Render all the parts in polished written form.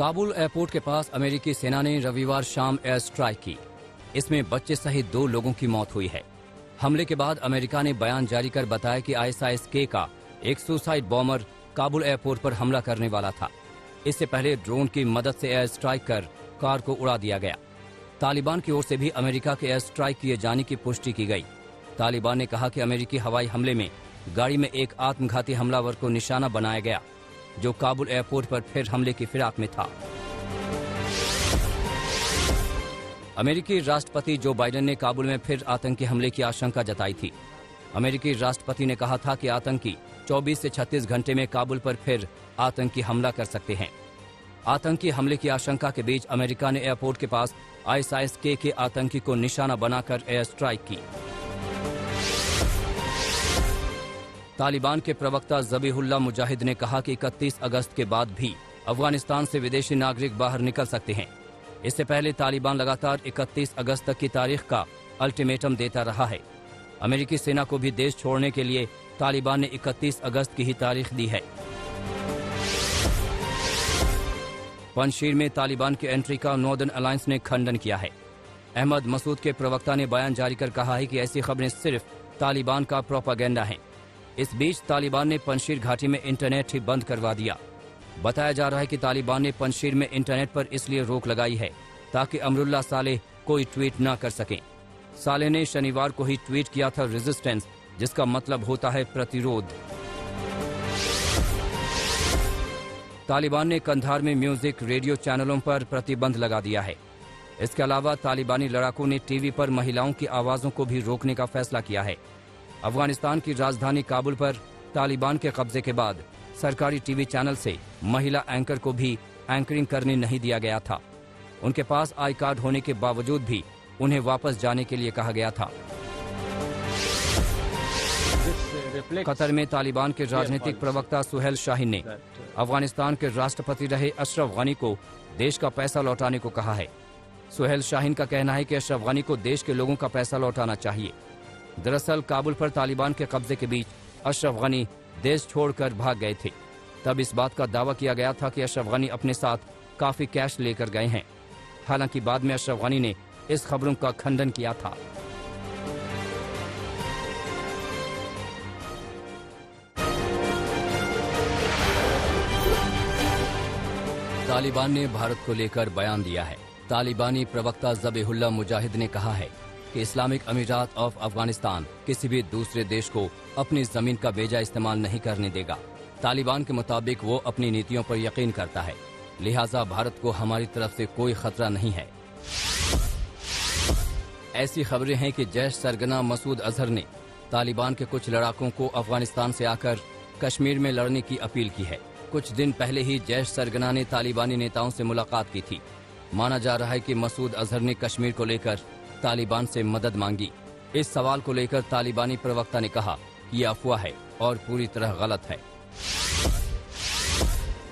Kabul airport के पास अमेरिकी सेना ने रविवार शाम एयर स्ट्राइक की। इसमें बच्चे सहित 2 लोगों की मौत हुई है। हमले के बाद अमेरिका ने बयान जारी कर बताया कि ISIS-K का एक सुसाइड बॉम्बर काबुल एयरपोर्ट पर हमला करने वाला था। इससे पहले ड्रोन की मदद से एयर स्ट्राइक कर कार को उड़ा दिया गया। तालिबान की ओर से भी अमेरिका के एयर स्ट्राइक किए जाने की पुष्टि की गई। तालिबान ने कहा कि अमेरिकी हवाई हमले में गाड़ी में एक आत्मघाती हमलावर को निशाना बनाया गया, जो काबुल एयरपोर्ट पर फिर हमले की फिराक में था। अमेरिकी राष्ट्रपति जो बाइडेन ने काबुल में फिर आतंकी हमले की आशंका जताई थी। अमेरिकी राष्ट्रपति ने कहा था कि आतंकी 24 से 36 घंटे में काबुल पर फिर आतंकी हमला कर सकते हैं। आतंकी हमले की आशंका के बीच अमेरिका ने एयरपोर्ट के पास ISIS-K के आतंकी को निशाना बनाकर एयर स्ट्राइक की। तालिबान के प्रवक्ता ज़बीहुल्लाह मुजाहिद ने कहा कि 31 अगस्त के बाद भी अफगानिस्तान से विदेशी नागरिक बाहर निकल सकते हैं। इससे पहले तालिबान लगातार 31 अगस्त तक की तारीख का अल्टीमेटम देता रहा है। अमेरिकी सेना को भी देश छोड़ने के लिए तालिबान ने 31 अगस्त की ही तारीख दी है। पंजशीर में तालिबान की एंट्री का नॉर्दर्न अलायंस ने खंडन किया है। अहमद मसूद के प्रवक्ता ने बयान जारी कर कहा है कि ऐसी खबरें सिर्फ तालिबान का प्रोपागेंडा हैं। इस बीच तालिबान ने पंजशीर घाटी में इंटरनेट ही बंद करवा दिया। बताया जा रहा है कि तालिबान ने पंजशीर में इंटरनेट पर इसलिए रोक लगाई है ताकि अमरुल्लाह सालेह कोई ट्वीट न कर सकें। सालेह ने शनिवार को ही ट्वीट किया था रेजिस्टेंस, जिसका मतलब होता है प्रतिरोध। तालिबान ने कंधार में म्यूजिक रेडियो चैनलों पर प्रतिबंध लगा दिया है। इसके अलावा तालिबानी लड़ाकों ने टीवी पर महिलाओं की आवाजों को भी रोकने का फैसला किया है। अफगानिस्तान की राजधानी काबुल पर तालिबान के कब्जे के बाद सरकारी टीवी चैनल से महिला एंकर को भी एंकरिंग करने नहीं दिया गया था। उनके पास आई कार्ड होने के बावजूद भी उन्हें वापस जाने के लिए कहा गया था। कतर में तालिबान के राजनीतिक प्रवक्ता सुहेल शाहीन ने अफगानिस्तान के राष्ट्रपति रहे अशरफ गनी को देश का पैसा लौटाने को कहा है। सुहेल शाहीन का कहना है कि अशरफ गनी को देश के लोगों का पैसा लौटाना चाहिए। दरअसल काबुल पर तालिबान के कब्जे के बीच अशरफ गनी देश छोड़कर भाग गए थे। तब इस बात का दावा किया गया था कि अशरफ गनी अपने साथ काफी कैश लेकर गए हैं। हालांकि बाद में अशरफ गनी ने इस खबरों का खंडन किया था। तालिबान ने भारत को लेकर बयान दिया है। तालिबानी प्रवक्ता ज़बीहुल्लाह मुजाहिद ने कहा है कि इस्लामिक अमीरात ऑफ अफगानिस्तान किसी भी दूसरे देश को अपनी जमीन का बेजा इस्तेमाल नहीं करने देगा। तालिबान के मुताबिक वो अपनी नीतियों पर यकीन करता है, लिहाजा भारत को हमारी तरफ से कोई खतरा नहीं है। ऐसी खबरें हैं कि जैश सरगना मसूद अजहर ने तालिबान के कुछ लड़ाकों को अफगानिस्तान से आकर कश्मीर में लड़ने की अपील की है। कुछ दिन पहले ही जैश सरगना ने तालिबानी नेताओं से मुलाकात की थी। माना जा रहा है कि मसूद अजहर ने कश्मीर को लेकर तालिबान से मदद मांगी। इस सवाल को लेकर तालिबानी प्रवक्ता ने कहा कि यह अफवाह है और पूरी तरह गलत है।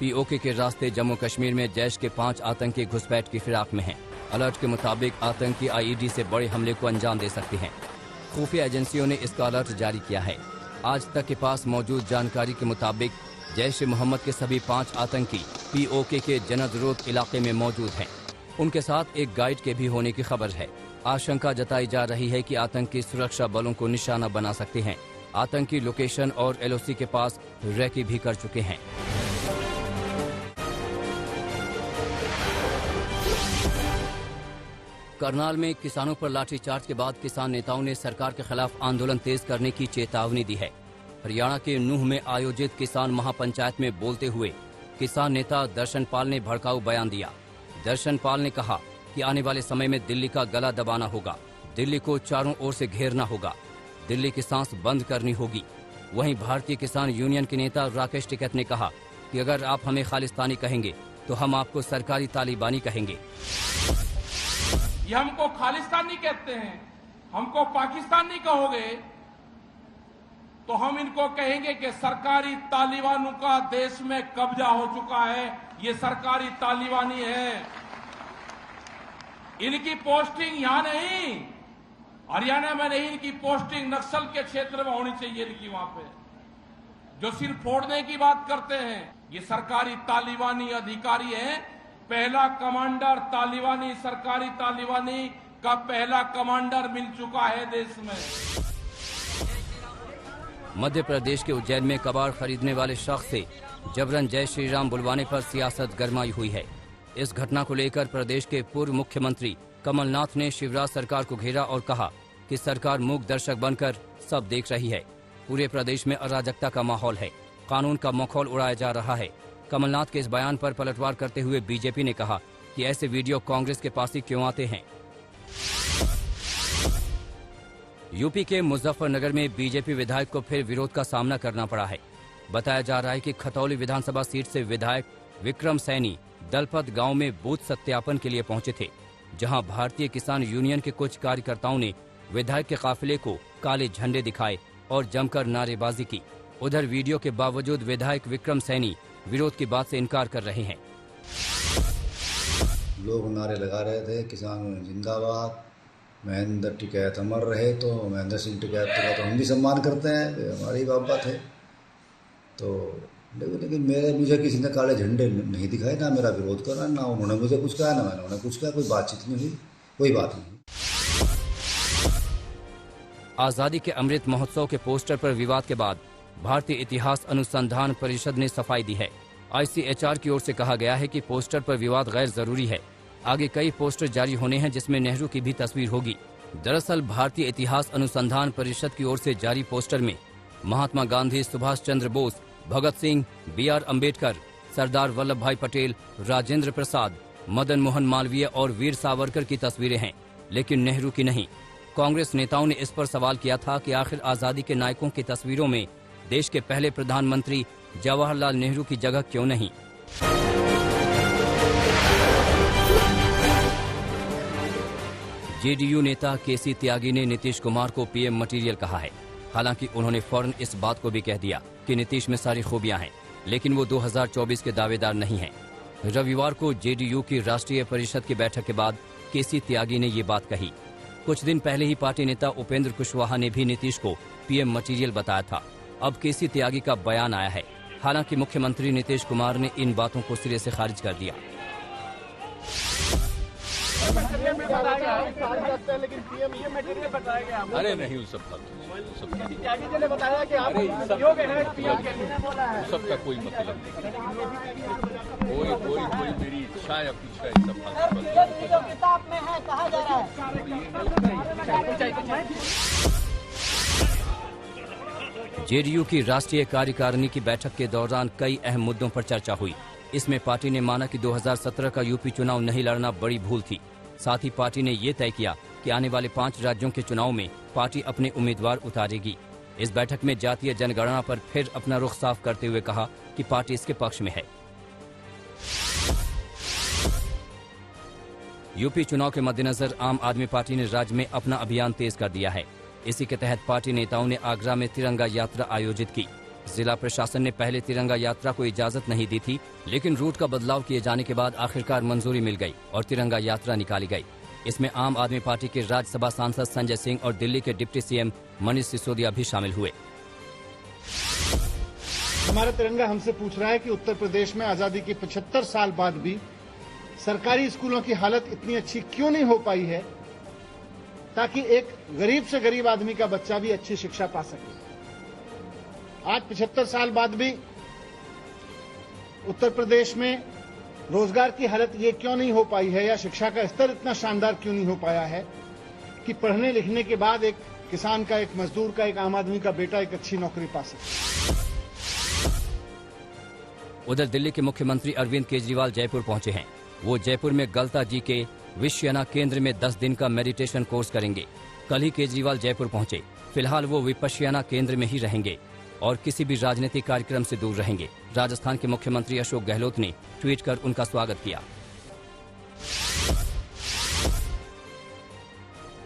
POK के रास्ते जम्मू कश्मीर में जैश के 5 आतंकी घुसपैठ की फिराक में हैं। अलर्ट के मुताबिक आतंकी IED से बड़े हमले को अंजाम दे सकते हैं। खुफिया एजेंसियों ने इसका अलर्ट जारी किया है। आज तक के पास मौजूद जानकारी के मुताबिक जैश मोहम्मद के सभी 5 आतंकी POK के जनजरूरत इलाके में मौजूद हैं। उनके साथ एक गाइड के भी होने की खबर है। आशंका जताई जा रही है कि आतंकी सुरक्षा बलों को निशाना बना सकते हैं। आतंकी लोकेशन और LOC के पास रेकी भी कर चुके हैं। करनाल में किसानों पर लाठीचार्ज के बाद किसान नेताओं ने सरकार के खिलाफ आंदोलन तेज करने की चेतावनी दी है। हरियाणा के नूह में आयोजित किसान महापंचायत में बोलते हुए किसान नेता दर्शन पाल ने भड़काऊ बयान दिया। दर्शन पाल ने कहा कि आने वाले समय में दिल्ली का गला दबाना होगा, दिल्ली को चारों ओर से घेरना होगा, दिल्ली की सांस बंद करनी होगी। वहीं भारतीय किसान यूनियन के नेता राकेश टिकैत ने कहा कि अगर आप हमें खालिस्तानी कहेंगे तो हम आपको सरकारी तालिबानी कहेंगे। ये हमको खालिस्तानी कहते हैं, हमको पाकिस्तानी कहोगे तो हम इनको कहेंगे कि सरकारी तालिबानों का देश में कब्जा हो चुका है, ये सरकारी तालिबानी है। इनकी पोस्टिंग यहां नहीं, हरियाणा में नहीं, इनकी पोस्टिंग नक्सल के क्षेत्र में होनी चाहिए इनकी वहां पे। जो सिर फोड़ने की बात करते हैं, ये सरकारी तालिबानी अधिकारी हैं। पहला कमांडर तालिबानी, सरकारी तालिबानी का पहला कमांडर मिल चुका है देश में। मध्य प्रदेश के उज्जैन में कबाड़ खरीदने वाले शख्स से जबरन जय श्री राम बुलवाने पर सियासत गरमाई हुई है। इस घटना को लेकर प्रदेश के पूर्व मुख्यमंत्री कमलनाथ ने शिवराज सरकार को घेरा और कहा कि सरकार मूक दर्शक बनकर सब देख रही है। पूरे प्रदेश में अराजकता का माहौल है, कानून का मखौल उड़ाया जा रहा है। कमलनाथ के इस बयान पर पलटवार करते हुए बीजेपी ने कहा कि ऐसे वीडियो कांग्रेस के पास ही क्यों आते हैं। यूपी के मुजफ्फरनगर में बीजेपी विधायक को फिर विरोध का सामना करना पड़ा है। बताया जा रहा है कि खतौली विधानसभा सीट से विधायक विक्रम सैनी दलपत गांव में बूथ सत्यापन के लिए पहुंचे थे, जहां भारतीय किसान यूनियन के कुछ कार्यकर्ताओं ने विधायक के काफिले को काले झंडे दिखाए और जमकर नारेबाजी की। उधर वीडियो के बावजूद विधायक विक्रम सैनी विरोध की बात से इनकार कर रहे हैं। लोग नारे लगा रहे थे, किसान जिंदाबाद, महेंद्र टिकैत अमर रहे। तो महेंद्र सिंह टिकैत का तो हम भी सम्मान करते हैं, हमारी बात है। तो लेकिन मुझे किसी ने काले झंडे नहीं दिखाए, ना मेरा विरोध करा, ना उन्होंने मुझे कुछ कहा, ना मैंने उन्हें कुछ कहा। कोई बातचीत नहीं हुई, कोई बात नहीं। आजादी के अमृत महोत्सव के पोस्टर पर विवाद के बाद भारतीय इतिहास अनुसंधान परिषद ने सफाई दी है। ICHR की ओर से कहा गया है कि पोस्टर पर विवाद गैर जरूरी है। आगे कई पोस्टर जारी होने हैं जिसमें नेहरू की भी तस्वीर होगी। दरअसल भारतीय इतिहास अनुसंधान परिषद की ओर से जारी पोस्टर में महात्मा गांधी, सुभाष चंद्र बोस, भगत सिंह, BR अम्बेडकर, सरदार वल्लभ भाई पटेल, राजेंद्र प्रसाद, मदन मोहन मालवीय और वीर सावरकर की तस्वीरें हैं, लेकिन नेहरू की नहीं। कांग्रेस नेताओं ने इस पर सवाल किया था कि आखिर आजादी के नायकों की तस्वीरों में देश के पहले प्रधानमंत्री जवाहरलाल नेहरू की जगह क्यों नहीं। JDU नेता KC त्यागी ने नीतीश कुमार को PM मटीरियल कहा है। हालांकि उन्होंने फौरन इस बात को भी कह दिया कि नीतीश में सारी खूबियां हैं, लेकिन वो 2024 के दावेदार नहीं हैं। रविवार को JDU की राष्ट्रीय परिषद की बैठक के बाद KC त्यागी ने ये बात कही। कुछ दिन पहले ही पार्टी नेता उपेंद्र कुशवाहा ने भी नीतीश को PM मटीरियल बताया था। अब KC त्यागी का बयान आया है। हालांकि मुख्यमंत्री नीतीश कुमार ने इन बातों को सिरे से खारिज कर दिया। लेकिन PM ये मटेरियल बताया गया। अरे नहीं, उस सब त्यागी जी ने बताया कि आप योग्य हैं PM के लिए। सबका कोई मतलब नहीं, कोई मेरी इच्छा या कुछ है, सब किताब में है, कहा जा रहा है। JDU की राष्ट्रीय कार्यकारिणी की बैठक के दौरान कई अहम मुद्दों पर चर्चा हुई। इसमें पार्टी ने माना कि 2017 का यूपी चुनाव नहीं लड़ना बड़ी भूल थी। साथ ही पार्टी ने ये तय किया कि आने वाले 5 राज्यों के चुनाव में पार्टी अपने उम्मीदवार उतारेगी। इस बैठक में जातीय जनगणना पर फिर अपना रुख साफ करते हुए कहा कि पार्टी इसके पक्ष में है। यूपी चुनाव के मद्देनजर आम आदमी पार्टी ने राज्य में अपना अभियान तेज कर दिया है। इसी के तहत पार्टी नेताओं ने आगरा में तिरंगा यात्रा आयोजित की। जिला प्रशासन ने पहले तिरंगा यात्रा को इजाजत नहीं दी थी, लेकिन रूट का बदलाव किए जाने के बाद आखिरकार मंजूरी मिल गई और तिरंगा यात्रा निकाली गई। इसमें आम आदमी पार्टी के राज्यसभा सांसद संजय सिंह और दिल्ली के डिप्टी CM मनीष सिसोदिया भी शामिल हुए। हमारा तिरंगा हमसे पूछ रहा है कि उत्तर प्रदेश में आजादी के 75 साल बाद भी सरकारी स्कूलों की हालत इतनी अच्छी क्यों नहीं हो पाई है, ताकि एक गरीब से गरीब आदमी का बच्चा भी अच्छी शिक्षा पा सके। आज 75 साल बाद भी उत्तर प्रदेश में रोजगार की हालत ये क्यों नहीं हो पाई है, या शिक्षा का स्तर इतना शानदार क्यों नहीं हो पाया है कि पढ़ने लिखने के बाद एक किसान का, एक मजदूर का, एक आम आदमी का बेटा एक अच्छी नौकरी पा सके। उधर दिल्ली के मुख्यमंत्री अरविंद केजरीवाल जयपुर पहुंचे हैं। वो जयपुर में गलता जी के विश्वयाना केंद्र में 10 दिन का मेडिटेशन कोर्स करेंगे। कल ही केजरीवाल जयपुर पहुंचे। फिलहाल वो विपश्यना केंद्र में ही रहेंगे और किसी भी राजनीतिक कार्यक्रम से दूर रहेंगे। राजस्थान के मुख्यमंत्री अशोक गहलोत ने ट्वीट कर उनका स्वागत किया।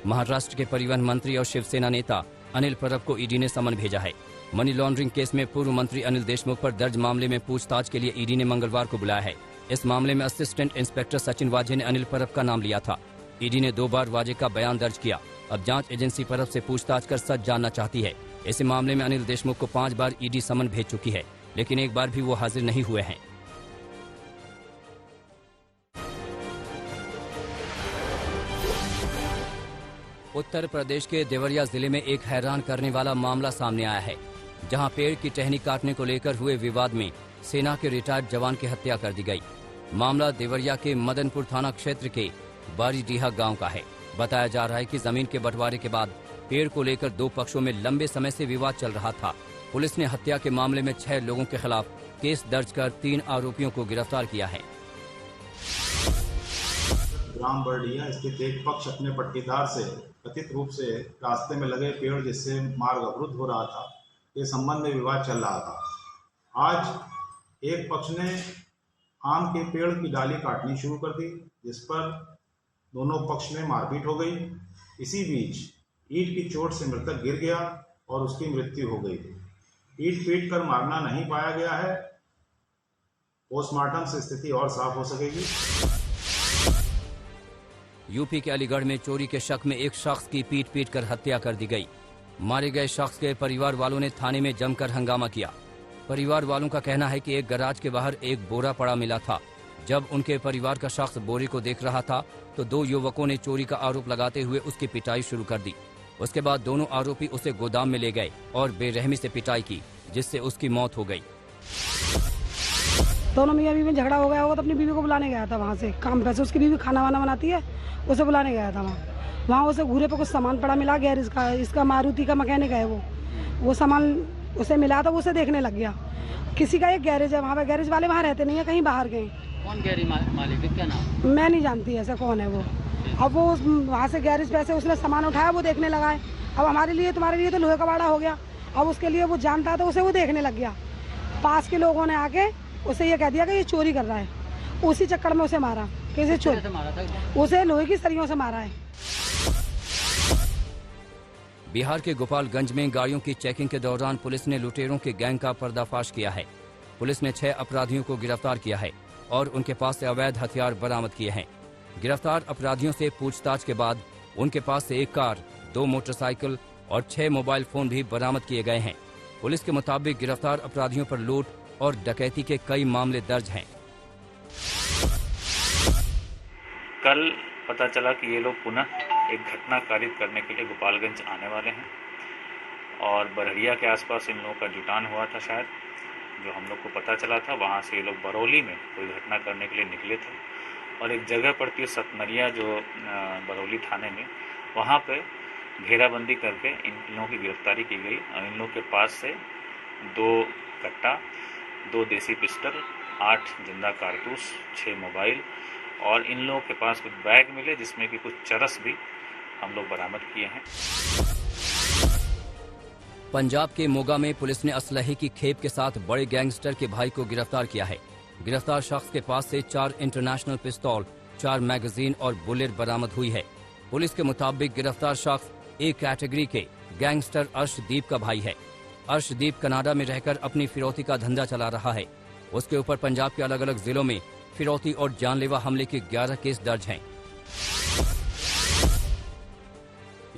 महाराष्ट्र के परिवहन मंत्री और शिवसेना नेता अनिल परब को ईडी ने समन भेजा है। मनी लॉन्ड्रिंग केस में पूर्व मंत्री अनिल देशमुख पर दर्ज मामले में पूछताछ के लिए ईडी ने मंगलवार को बुलाया है। इस मामले में असिस्टेंट इंस्पेक्टर सचिन वाजे ने अनिल परब का नाम लिया था। ईडी ने 2 बार वाजे का बयान दर्ज किया। अब जांच एजेंसी परब से पूछताछ कर सच जानना चाहती है। इसी मामले में अनिल देशमुख को 5 बार ईडी समन भेज चुकी है, लेकिन एक बार भी वो हाजिर नहीं हुए हैं। उत्तर प्रदेश के देवरिया जिले में एक हैरान करने वाला मामला सामने आया है, जहां पेड़ की टहनी काटने को लेकर हुए विवाद में सेना के रिटायर्ड जवान की हत्या कर दी गई। मामला देवरिया के मदनपुर थाना क्षेत्र के बारीडीहा गांव का है। बताया जा रहा है कि जमीन के बंटवारे के बाद पेड़ को लेकर 2 पक्षों में लंबे समय से विवाद चल रहा था। पुलिस ने हत्या के मामले में 6 लोगों के खिलाफ केस दर्ज कर 3 आरोपियों को गिरफ्तार किया है। ग्राम बरडीहा स्थित एक पक्ष अपने पट्टीदार से कथित रूप से रास्ते में लगे पेड़ जिससे मार्ग अवरुद्ध हो रहा था के संबंध में विवाद चल रहा था। आज एक पक्ष ने आम के पेड़ की डाली काटनी शुरू कर दी, जिस पर दोनों पक्ष में मारपीट हो गई। इसी बीच ईंट की चोट से मृतक गिर गया और उसकी मृत्यु हो गई। ईंट पीट कर मारना नहीं पाया गया है। पोस्टमार्टम से स्थिति और साफ हो सकेगी। यूपी के अलीगढ़ में चोरी के शक में एक शख्स की पीट कर हत्या कर दी गई। मारे गए शख्स के परिवार वालों ने थाने में जमकर हंगामा किया। परिवार वालों का कहना है कि एक गैराज के बाहर एक बोरा पड़ा मिला था। जब उनके परिवार का शख्स बोरे को देख रहा था तो 2 युवकों ने चोरी का आरोप लगाते हुए उसकी पिटाई शुरू कर दी। उसके बाद दोनों आरोपी उसे गोदाम में ले गए और बेरहमी से पिटाई की, जिससे उसकी मौत हो गई। दोनों मियां बीवी में झगड़ा हो गया होगा तो अपनी बीवी को बुलाने गया था वहाँ से काम पे से। उसकी बीवी खाना वाना बनाती है, उसे बुलाने गया था वहाँ उसे घूरे पे कुछ सामान पड़ा मिला गैरेज का। इसका मारुति का मैकेनिक है वो सामान उसे मिला था, उसे देखने लग गया। किसी का एक गैरेज है वहाँ पे, गैरेज वाले वहाँ रहते नहीं है, कहीं बाहर गए। कौन गैरेज मालिक है, क्या नाम? मैं नहीं जानती ऐसा कौन है वो। अब वो वहाँ से गैरेज पे से उसने सामान उठाया, वो देखने लगा है। अब हमारे लिए तुम्हारे लिए तो लोहे का बाड़ा हो गया। अब उसके लिए वो जानता था, उसे वो देखने लग गया। पास के लोगों ने आके उसे ये कह दिया कि ये चोरी कर रहा है। उसी चक्कर में उसे मारा। कैसे चोरी मारा था? उसे लोहे की सरियों से मारा है। बिहार के गोपालगंज में गाड़ियों की चेकिंग के दौरान पुलिस ने लुटेरों के गैंग का पर्दाफाश किया है। पुलिस ने 6 अपराधियों को गिरफ्तार किया है और उनके पास से अवैध हथियार बरामद किए हैं। गिरफ्तार अपराधियों से पूछताछ के बाद उनके पास से 1 कार, 2 मोटरसाइकिल और 6 मोबाइल फोन भी बरामद किए गए हैं। पुलिस के मुताबिक गिरफ्तार अपराधियों पर लूट और डकैती के कई मामले दर्ज हैं। कल पता चला कि ये लोग पुनः एक घटना कारित करने के लिए गोपालगंज आने वाले हैं और बरहड़िया के आसपास इन लोगों का जुटान हुआ था शायद, जो हम लोग को पता चला था। वहाँ से ये लोग बरौली में कोई घटना करने के लिए निकले थे और एक जगह पड़ती है सतनरिया जो बरौली थाने में, वहाँ पे घेराबंदी करके इन लोगों की गिरफ्तारी की गई और इन लोगों के पास से 2 कट्टा, 2 देसी पिस्टल, 8 जिंदा कारतूस, 6 मोबाइल और इन लोगों के पास कुछ बैग मिले जिसमें कि कुछ चरस भी हम लोग बरामद किए हैं। पंजाब के मोगा में पुलिस ने असलहे की खेप के साथ बड़े गैंगस्टर के भाई को गिरफ्तार किया है। गिरफ्तार शख्स के पास से 4 इंटरनेशनल पिस्तौल, 4 मैगजीन और बुलेट बरामद हुई है। पुलिस के मुताबिक गिरफ्तार शख्स ए कैटेगरी के गैंगस्टर अर्शदीप का भाई है। अर्शदीप कनाडा में रहकर अपनी फिरौती का धंधा चला रहा है। उसके ऊपर पंजाब के अलग अलग जिलों में फिरौती और जानलेवा हमले के 11 केस दर्ज हैं।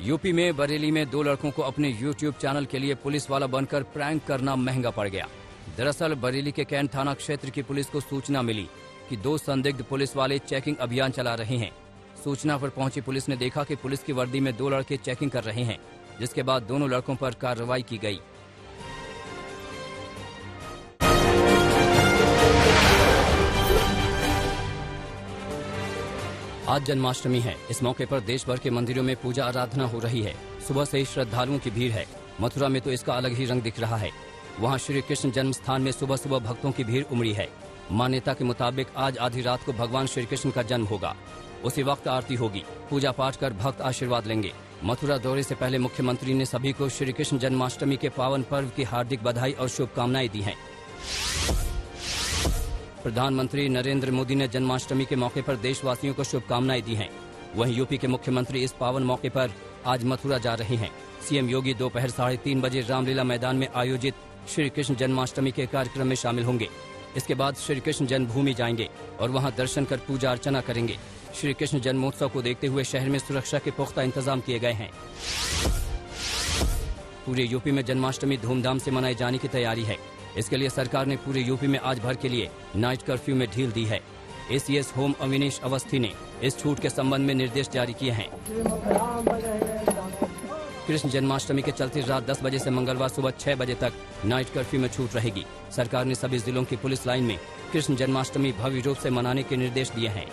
यूपी में बरेली में 2 लड़कों को अपने YouTube चैनल के लिए पुलिस वाला बनकर प्रैंक करना महंगा पड़ गया। दरअसल बरेली के कैंट थाना क्षेत्र की पुलिस को सूचना मिली कि 2 संदिग्ध पुलिस वाले चेकिंग अभियान चला रहे हैं। सूचना पर पहुंची पुलिस ने देखा कि पुलिस की वर्दी में 2 लड़के चेकिंग कर रहे हैं, जिसके बाद दोनों लड़कों पर कार्रवाई की गई। आज जन्माष्टमी है। इस मौके पर देश भर के मंदिरों में पूजा आराधना हो रही है। सुबह से ही श्रद्धालुओं की भीड़ है। मथुरा में तो इसका अलग ही रंग दिख रहा है। वहाँ श्री कृष्ण जन्म स्थान में सुबह सुबह भक्तों की भीड़ उमड़ी है। मान्यता के मुताबिक आज आधी रात को भगवान श्री कृष्ण का जन्म होगा। उसी वक्त आरती होगी, पूजा पाठ कर भक्त आशीर्वाद लेंगे। मथुरा दौरे से पहले मुख्यमंत्री ने सभी को श्री कृष्ण जन्माष्टमी के पावन पर्व की हार्दिक बधाई और शुभकामनाएं दी हैं। प्रधानमंत्री नरेंद्र मोदी ने जन्माष्टमी के मौके पर देशवासियों को शुभकामनाएं दी हैं। वहीं यूपी के मुख्यमंत्री इस पावन मौके पर आज मथुरा जा रहे हैं। सीएम योगी दोपहर 3:30 बजे रामलीला मैदान में आयोजित श्री कृष्ण जन्माष्टमी के कार्यक्रम में शामिल होंगे। इसके बाद श्री कृष्ण जन्मभूमि जाएंगे और वहां दर्शन कर पूजा अर्चना करेंगे। श्री कृष्ण जन्मोत्सव को देखते हुए शहर में सुरक्षा के पुख्ता इंतजाम किए गए हैं। पूरे यूपी में जन्माष्टमी धूमधाम से मनाए जाने की तैयारी है। इसके लिए सरकार ने पूरे यूपी में आज भर के लिए नाइट कर्फ्यू में ढील दी है। एसीएस होम अविनेश अवस्थी ने इस छूट के संबंध में निर्देश जारी किए हैं। कृष्ण जन्माष्टमी के चलते रात 10 बजे से मंगलवार सुबह 6 बजे तक नाइट कर्फ्यू में छूट रहेगी। सरकार ने सभी जिलों की पुलिस लाइन में कृष्ण जन्माष्टमी भव्य रूप से मनाने के निर्देश दिए हैं।